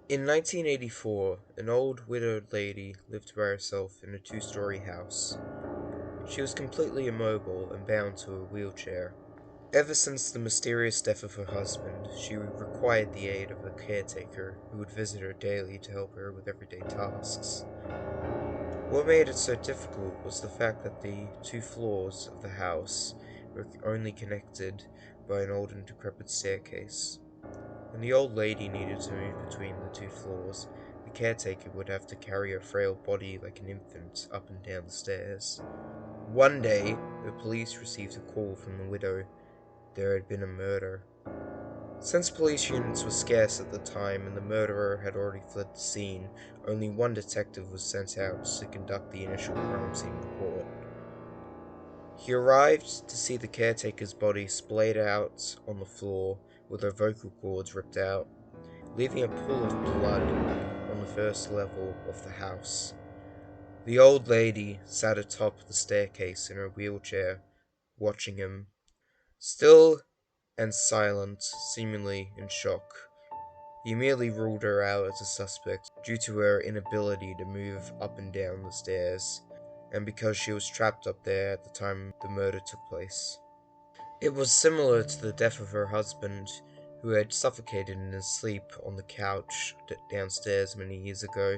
In 1984, an old widowed lady lived by herself in a two-story house. She was completely immobile and bound to a wheelchair. Ever since the mysterious death of her husband, she required the aid of a caretaker who would visit her daily to help her with everyday tasks. What made it so difficult was the fact that the two floors of the house were only connected by an old and decrepit staircase. When the old lady needed to move between the two floors, the caretaker would have to carry her frail body like an infant up and down the stairs. One day, the police received a call from the widow. There had been a murder. Since police units were scarce at the time and the murderer had already fled the scene, only one detective was sent out to conduct the initial crime scene report. He arrived to see the caretaker's body splayed out on the floor with her vocal cords ripped out, leaving a pool of blood on the first level of the house. The old lady sat atop the staircase in her wheelchair, watching him. Still and silent, seemingly in shock. He merely ruled her out as a suspect due to her inability to move up and down the stairs, and because she was trapped up there at the time the murder took place. It was similar to the death of her husband, who had suffocated in his sleep on the couch downstairs many years ago.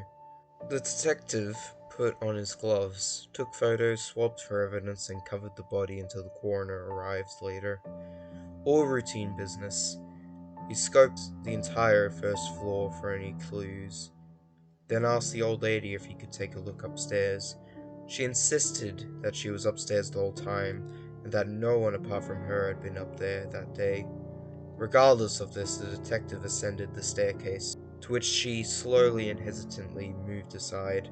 The detective put on his gloves, took photos, swabbed for evidence, and covered the body until the coroner arrived later. All routine business. He scoped the entire first floor for any clues, then asked the old lady if he could take a look upstairs. She insisted that she was upstairs the whole time, and that no one apart from her had been up there that day. Regardless of this, the detective ascended the staircase, to which she slowly and hesitantly moved aside.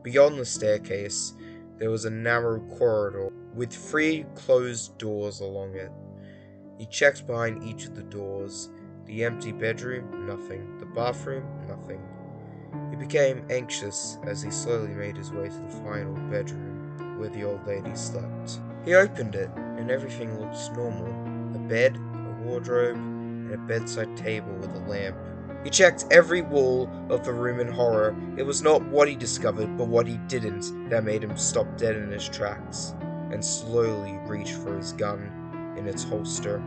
Beyond the staircase, there was a narrow corridor with 3 closed doors along it. He checked behind each of the doors. The empty bedroom, nothing. The bathroom, nothing. He became anxious as he slowly made his way to the final bedroom, where the old lady slept. He opened it, and everything looked normal. A bed, a wardrobe, and a bedside table with a lamp. He checked every wall of the room in horror. It was not what he discovered, but what he didn't, that made him stop dead in his tracks, and slowly reach for his gun in its holster.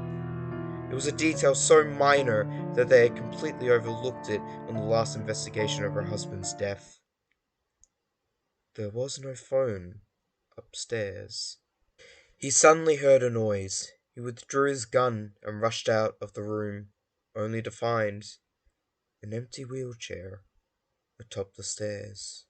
It was a detail so minor that they had completely overlooked it on the last investigation of her husband's death. There was no phone upstairs. He suddenly heard a noise. He withdrew his gun and rushed out of the room, only to find an empty wheelchair atop the stairs.